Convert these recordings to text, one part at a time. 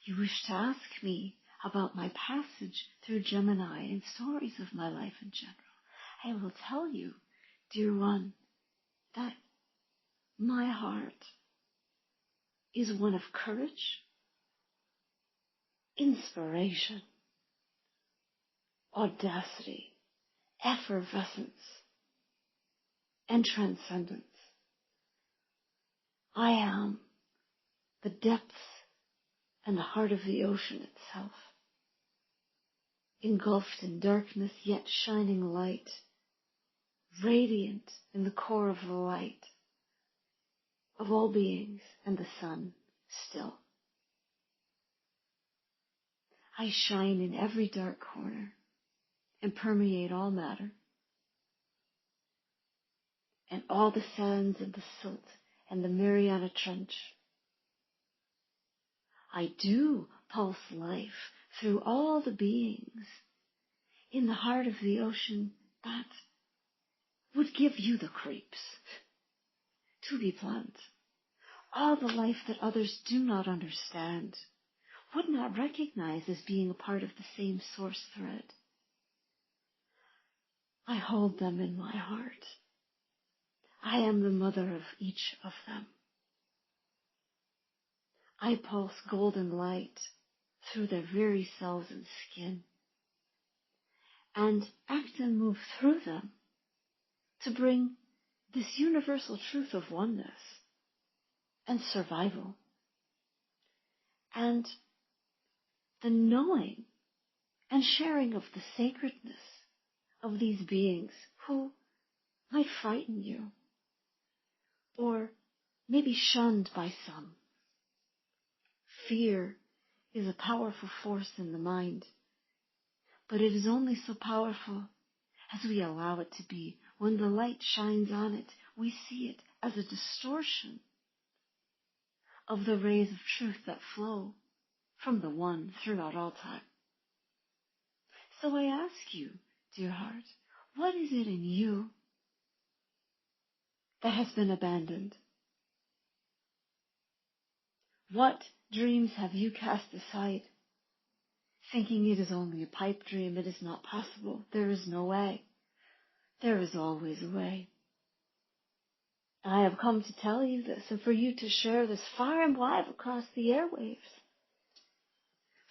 you wish to ask me about my passage through Gemini and stories of my life in general, I will tell you, dear one, that my heart is one of courage, inspiration, audacity, effervescence, and transcendence. I am the depths and the heart of the ocean itself, engulfed in darkness yet shining light, radiant in the core of the light of all beings and the sun still. I shine in every dark corner and permeate all matter, and all the sands and the silt and the Mariana Trench. I do pulse life through all the beings in the heart of the ocean that would give you the creeps. To be blunt, all the life that others do not understand, would not recognize as being a part of the same source thread. I hold them in my heart. I am the mother of each of them. I pulse golden light through their very cells and skin, and act and move through them to bring this universal truth of oneness and survival, and the knowing and sharing of the sacredness of these beings who might frighten you, or may be shunned by some. Fear is a powerful force in the mind, but it is only so powerful as we allow it to be. When the light shines on it, we see it as a distortion of the rays of truth that flow from the One throughout all time. So I ask you, dear heart, what is it in you that has been abandoned? What dreams have you cast aside, thinking it is only a pipe dream, it is not possible, there is no way? There is always a way. I have come to tell you this, and for you to share this far and wide across the airwaves.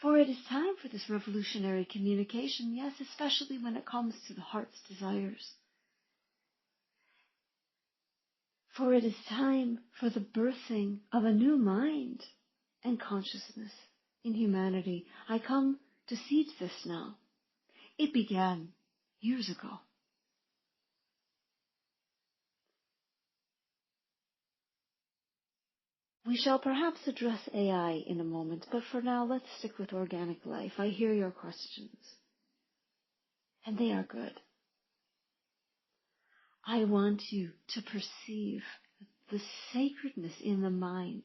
For it is time for this revolutionary communication, yes, especially when it comes to the heart's desires. For it is time for the birthing of a new mind and consciousness in humanity. I come to seed this now. It began years ago. We shall perhaps address AI in a moment, but for now let's stick with organic life. I hear your questions, and they are good. I want you to perceive the sacredness in the mind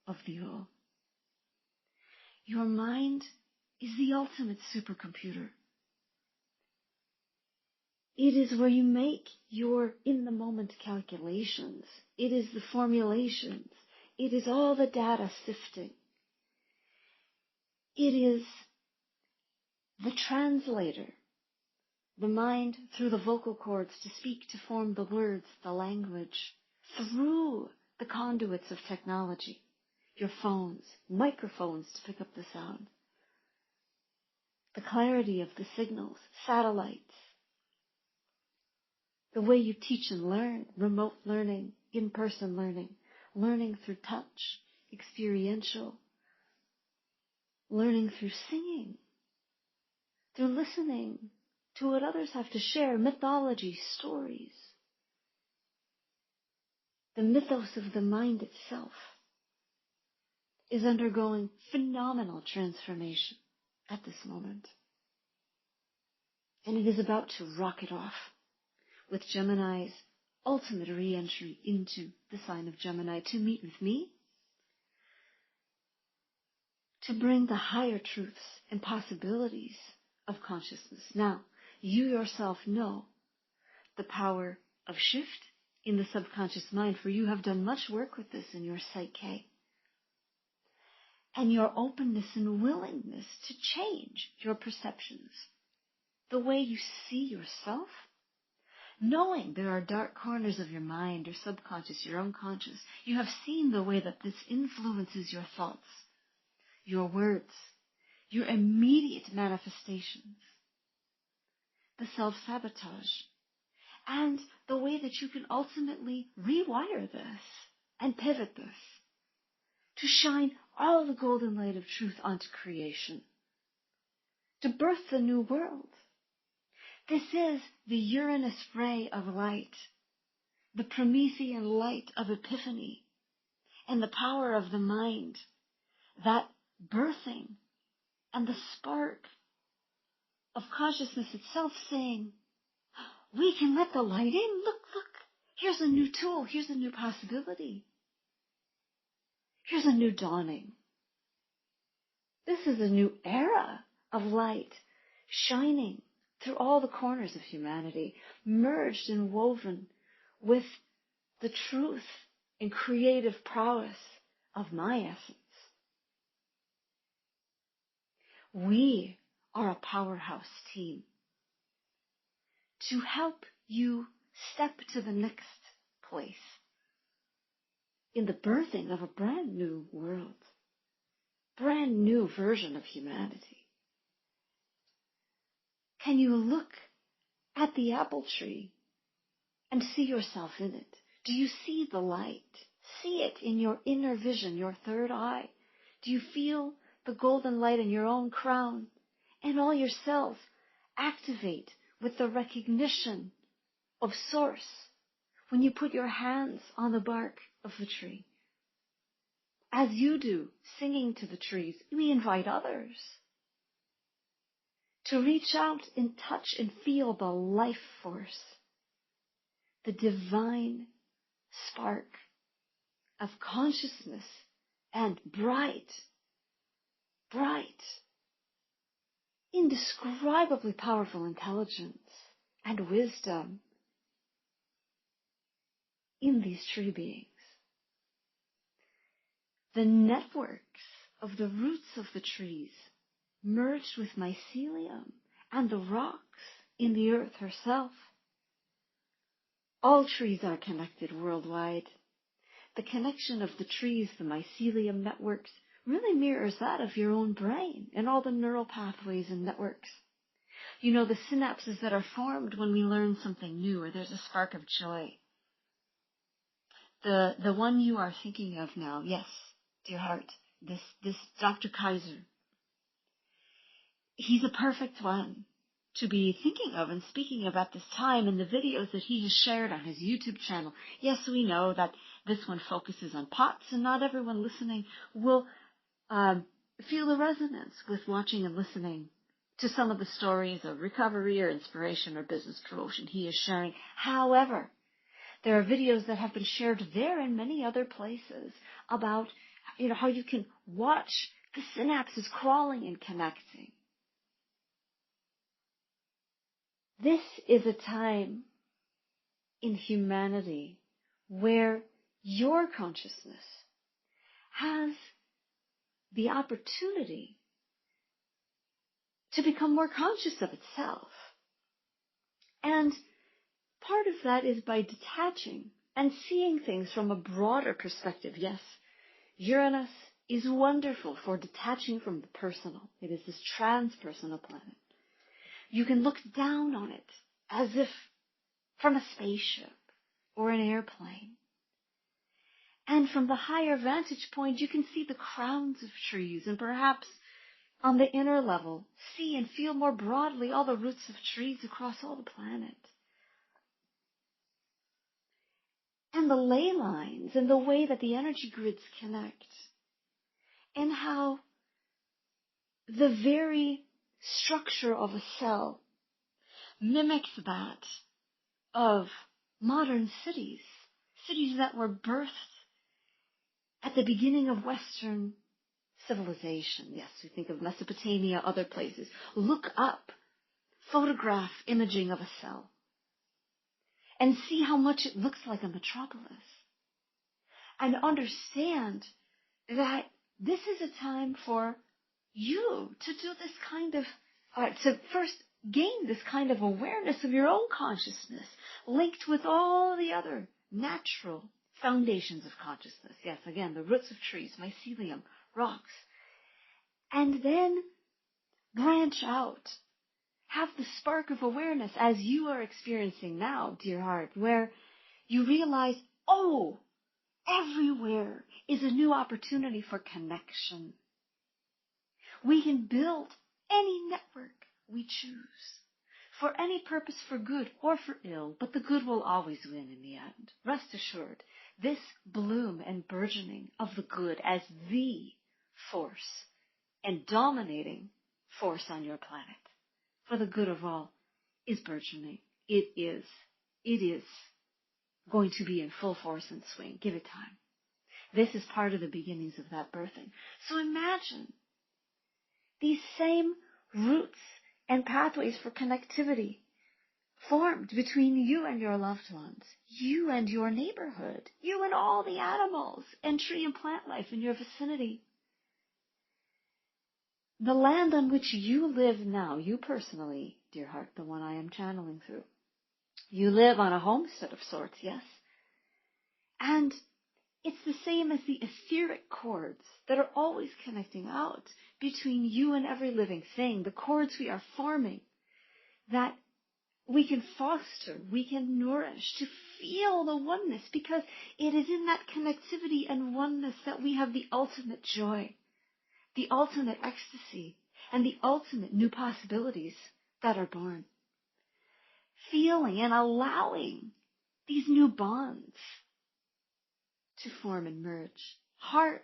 of the all. Your mind is the ultimate supercomputer. It is where you make your in-the-moment calculations. It is the formulations. It is all the data sifting. It is the translator, the mind through the vocal cords to speak, to form the words, the language, through the conduits of technology, your phones, microphones to pick up the sound, the clarity of the signals, satellites, the way you teach and learn, remote learning, in-person learning, learning through touch, experiential, learning through singing, through listening to what others have to share, mythology, stories. The mythos of the mind itself is undergoing phenomenal transformation at this moment. And it is about to rocket off with Gemini's ultimate re-entry into the sign of Gemini to meet with me, to bring the higher truths and possibilities of consciousness. Now, you yourself know the power of shift in the subconscious mind, for you have done much work with this in your psyche. and your openness and willingness to change your perceptions, the way you see yourself, knowing there are dark corners of your mind, your subconscious, your unconscious. You have seen the way that this influences your thoughts, your words, your immediate manifestations, the self-sabotage, and the way that you can ultimately rewire this and pivot this to shine all the golden light of truth onto creation, to birth the new world. This is the Uranus ray of light, the Promethean light of epiphany, and the power of the mind, that birthing and the spark of consciousness itself saying, we can let the light in. Look, here's a new tool. Here's a new possibility. Here's a new dawning. This is a new era of light shining through all the corners of humanity, merged and woven with the truth and creative prowess of my essence. We are a powerhouse team to help you step to the next place in the birthing of a brand new world, brand new version of humanity. Can you look at the apple tree and see yourself in it? Do you see the light? See it in your inner vision, your third eye. Do you feel the golden light in your own crown and all your cells activate with the recognition of source when you put your hands on the bark of the tree? As you do, singing to the trees, we invite others to reach out and touch and feel the life force, the divine spark of consciousness and bright, indescribably powerful intelligence and wisdom in these tree beings. The networks of the roots of the trees merged with mycelium and the rocks in the earth herself. All trees are connected worldwide. The connection of the trees, the mycelium networks, really mirrors that of your own brain and all the neural pathways and networks. You know, the synapses that are formed when we learn something new or there's a spark of joy. The one you are thinking of now, yes, dear heart, this Dr. Kaiser. He's a perfect one to be thinking of and speaking of at this time in the videos that he has shared on his YouTube channel. Yes, we know that this one focuses on POTS, and not everyone listening will feel the resonance with watching and listening to some of the stories of recovery or inspiration or business promotion he is sharing. However, there are videos that have been shared there and many other places about, how you can watch the synapses crawling and connecting. This is a time in humanity where your consciousness has the opportunity to become more conscious of itself. And part of that is by detaching and seeing things from a broader perspective. Yes, Uranus is wonderful for detaching from the personal. It is this transpersonal planet. You can look down on it as if from a spaceship or an airplane. And from the higher vantage point, you can see the crowns of trees and perhaps on the inner level, see and feel more broadly all the roots of trees across all the planet. And the ley lines and the way that the energy grids connect. And how the very structure of a cell mimics that of modern cities that were birthed at the beginning of Western civilization. Yes, we think of Mesopotamia, other places. Look up, photograph imaging of a cell, and see how much it looks like a metropolis. And understand that this is a time for you to do this kind of, to first gain this kind of awareness of your own consciousness, linked with all the other natural foundations of consciousness. Yes, again, the roots of trees, mycelium, rocks. And then branch out. Have the spark of awareness as you are experiencing now, dear heart, where you realize, oh, everywhere is a new opportunity for connection. We can build any network we choose, for any purpose, for good or for ill, but the good will always win in the end. Rest assured, this bloom and burgeoning of the good as the force and dominating force on your planet, for the good of all, is burgeoning. It is going to be in full force and swing. Give it time. This is part of the beginnings of that birthing. So imagine these same roots and pathways for connectivity formed between you and your loved ones, you and your neighborhood, you and all the animals and tree and plant life in your vicinity. The land on which you live now, you personally, dear heart, the one I am channeling through, you live on a homestead of sorts, yes? And it's the same as the etheric cords that are always connecting out between you and every living thing, the cords we are forming that we can foster, we can nourish, to feel the oneness, because it is in that connectivity and oneness that we have the ultimate joy, the ultimate ecstasy, and the ultimate new possibilities that are born. Feeling and allowing these new bonds to form and merge. Hearts,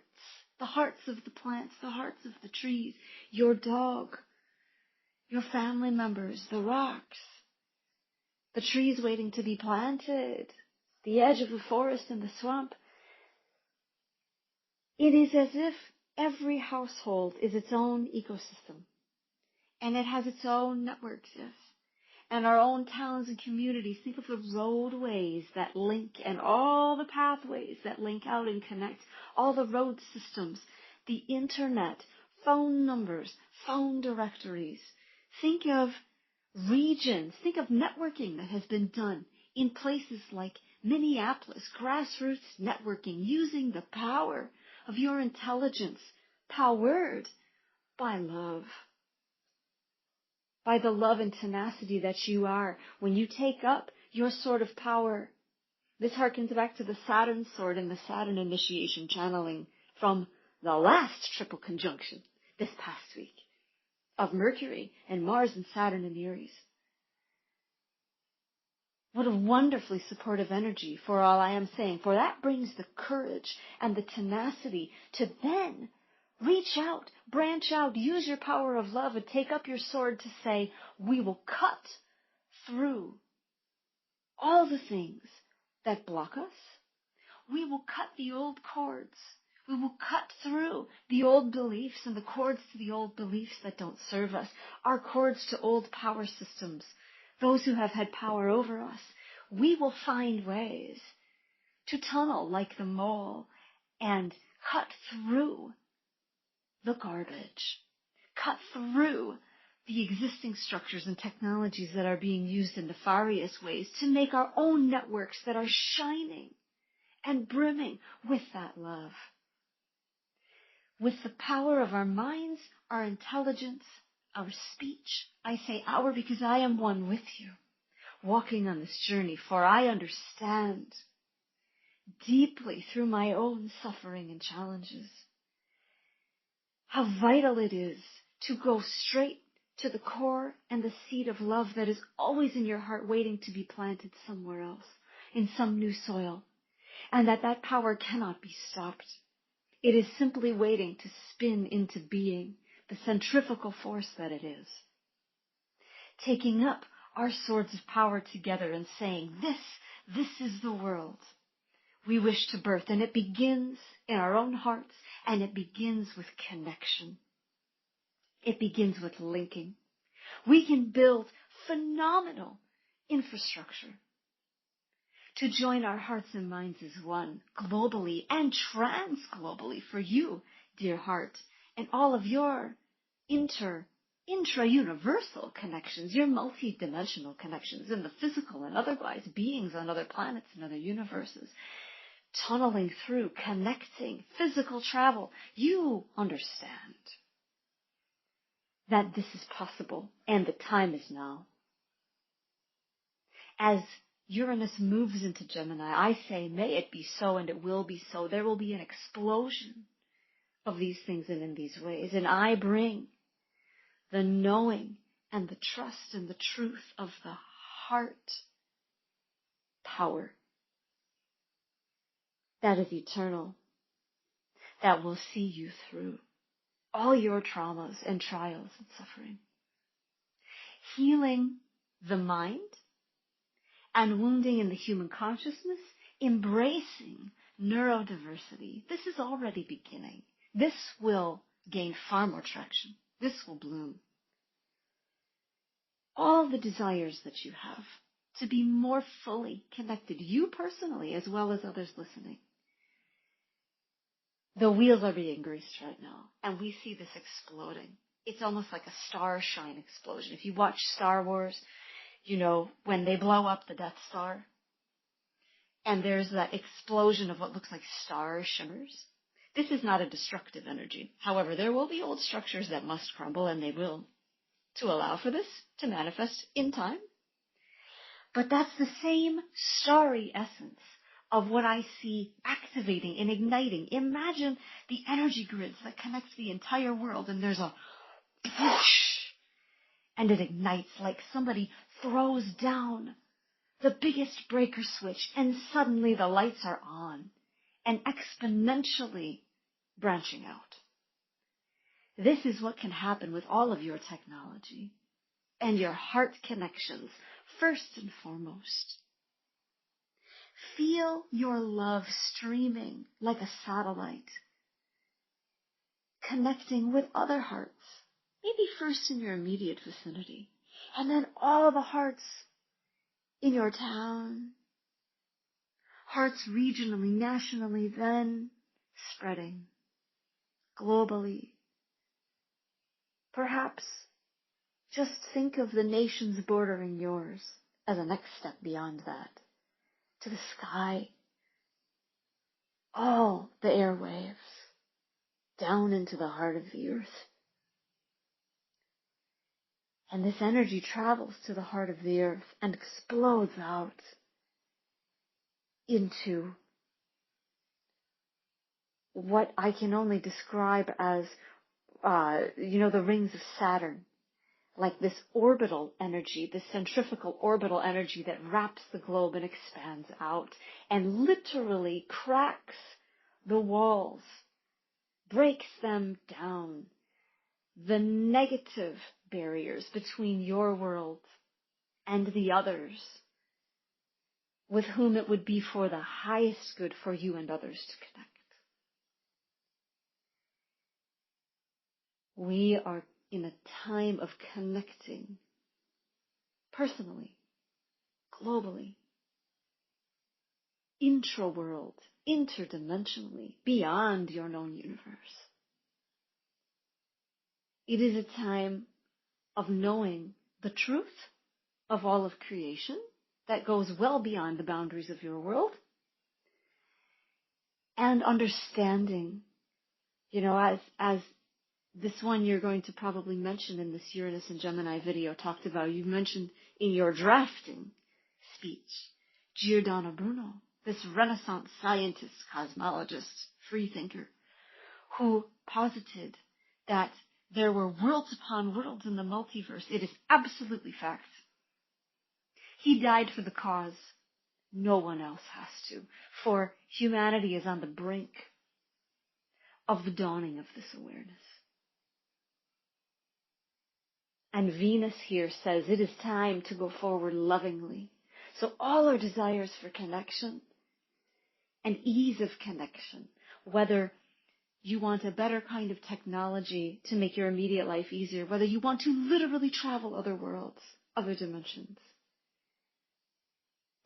the hearts of the plants, the hearts of the trees, your dog, your family members, the rocks, the trees waiting to be planted, the edge of the forest and the swamp. It is as if every household is its own ecosystem, and it has its own networks, yes. And our own towns and communities, think of the roadways that link and all the pathways that link out and connect, all the road systems, the internet, phone numbers, phone directories. Think of regions, think of networking that has been done in places like Minneapolis, grassroots networking, using the power of your intelligence, powered by love. By the love and tenacity that you are when you take up your sword of power. This harkens back to the Saturn sword and the Saturn initiation channeling from the last triple conjunction this past week of Mercury and Mars and Saturn in Aries. What a wonderfully supportive energy for all I am saying, for that brings the courage and the tenacity to then reach out, branch out, use your power of love and take up your sword to say, we will cut through all the things that block us. We will cut the old cords. We will cut through the old beliefs and the cords to the old beliefs that don't serve us, our cords to old power systems, those who have had power over us. We will find ways to tunnel like the mole and cut through the garbage, cut through the existing structures and technologies that are being used in nefarious ways to make our own networks that are shining and brimming with that love. With the power of our minds, our intelligence, our speech. I say our because I am one with you, walking on this journey, for I understand deeply through my own suffering and challenges how vital it is to go straight to the core and the seed of love that is always in your heart waiting to be planted somewhere else, in some new soil, and that power cannot be stopped. It is simply waiting to spin into being the centrifugal force that it is. Taking up our swords of power together and saying, this is the world we wish to birth. And it begins in our own hearts, and it begins with connection. It begins with linking. We can build phenomenal infrastructure to join our hearts and minds as one, globally and trans-globally for you, dear heart, and all of your intra-universal connections, your multi-dimensional connections in the physical and otherwise, beings on other planets and other universes, tunneling through, connecting, physical travel. You understand that this is possible and the time is now. As Uranus moves into Gemini, I say, may it be so, and it will be so. There will be an explosion of these things and in these ways. And I bring the knowing and the trust and the truth of the heart power that is eternal, that will see you through all your traumas and trials and suffering. Healing the mind and wounding in the human consciousness, embracing neurodiversity. This is already beginning. This will gain far more traction. This will bloom. All the desires that you have to be more fully connected, you personally as well as others listening. The wheels are being greased right now, and we see this exploding. It's almost like a star shine explosion. If you watch Star Wars, you know, when they blow up the Death Star, and there's that explosion of what looks like star shimmers. This is not a destructive energy. However, there will be old structures that must crumble, and they will, to allow for this to manifest in time. But that's the same starry essence of what I see activating and igniting. Imagine the energy grids that connects the entire world, and there's a whoosh, and it ignites like somebody throws down the biggest breaker switch, and suddenly the lights are on and exponentially branching out. This is what can happen with all of your technology and your heart connections, first and foremost. Feel your love streaming like a satellite, connecting with other hearts, maybe first in your immediate vicinity, and then all the hearts in your town, hearts regionally, nationally, then spreading globally. Perhaps just think of the nations bordering yours as a next step beyond that, to the sky, all the airwaves, down into the heart of the earth. And this energy travels to the heart of the earth and explodes out into what I can only describe as, the rings of Saturn. Like this orbital energy, this centrifugal orbital energy that wraps the globe and expands out and literally cracks the walls, breaks them down, the negative barriers between your world and the others, with whom it would be for the highest good for you and others to connect. We are in a time of connecting personally, globally, intra-world, interdimensionally, beyond your known universe. It is a time of knowing the truth of all of creation that goes well beyond the boundaries of your world, and understanding, as this one you're going to probably mention in this Uranus and Gemini video talked about, you mentioned in your drafting speech, Giordano Bruno, this Renaissance scientist, cosmologist, free thinker, who posited that there were worlds upon worlds in the multiverse. It is absolutely fact. He died for the cause. No one else has to, for humanity is on the brink of the dawning of this awareness. And Venus here says it is time to go forward lovingly. So all our desires for connection and ease of connection, whether you want a better kind of technology to make your immediate life easier, whether you want to literally travel other worlds, other dimensions,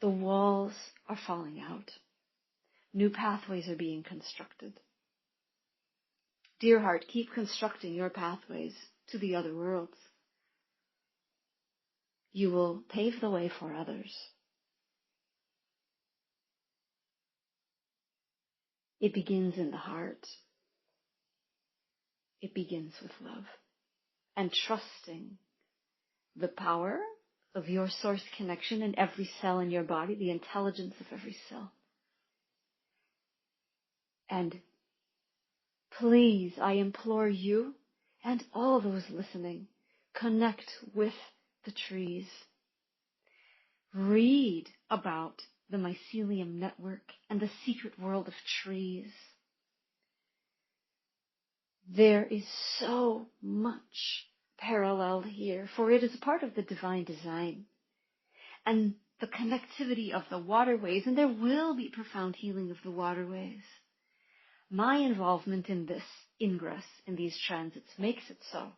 the walls are falling out. New pathways are being constructed. Dear heart, keep constructing your pathways to the other worlds. You will pave the way for others. It begins in the heart. It begins with love and trusting the power of your source connection in every cell in your body, the intelligence of every cell. And please, I implore you and all those listening, connect with the trees. Read about the mycelium network and the secret world of trees. There is so much parallel here, for it is part of the divine design. And the connectivity of the waterways, and there will be profound healing of the waterways. My involvement in this ingress, in these transits, makes it so.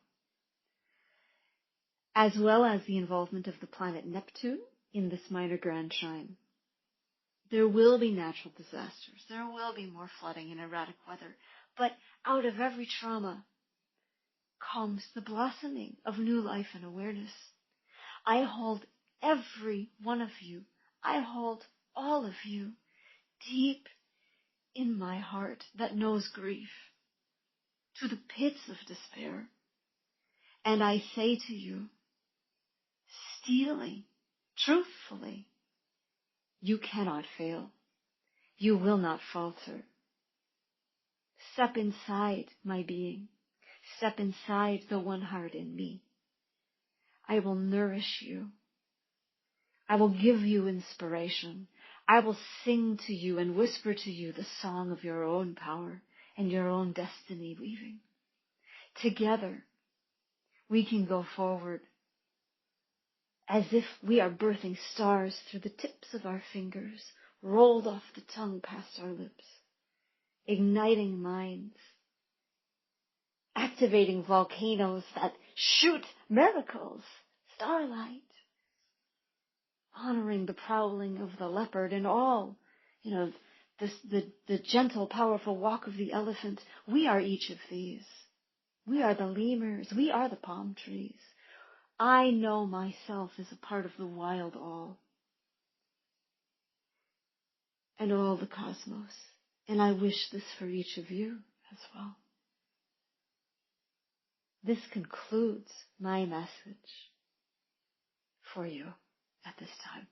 As well as the involvement of the planet Neptune in this minor grand trine. There will be natural disasters. There will be more flooding and erratic weather. But out of every trauma comes the blossoming of new life and awareness. I hold every one of you. I hold all of you deep in my heart that knows grief, to the pits of despair. And I say to you, steely, truthfully, you cannot fail. You will not falter. Step inside my being. Step inside the one heart in me. I will nourish you. I will give you inspiration. I will sing to you and whisper to you the song of your own power and your own destiny weaving. Together, we can go forward as if we are birthing stars through the tips of our fingers, rolled off the tongue past our lips, igniting minds, activating volcanoes that shoot miracles, starlight, honoring the prowling of the leopard and all, the gentle, powerful walk of the elephant. We are each of these. We are the lemurs. We are the palm trees. I know myself as a part of the wild all and all the cosmos. And I wish this for each of you as well. This concludes my message for you at this time.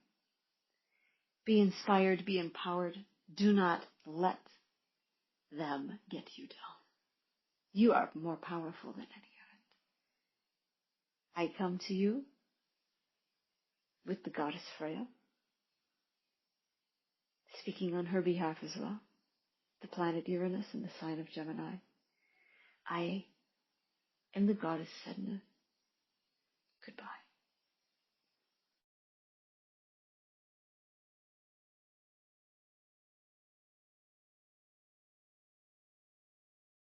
Be inspired, be empowered. Do not let them get you down. You are more powerful than any of it. I come to you with the goddess Freya, speaking on her behalf as well, the planet Uranus and the sign of Gemini. I am the goddess Sedna. Goodbye.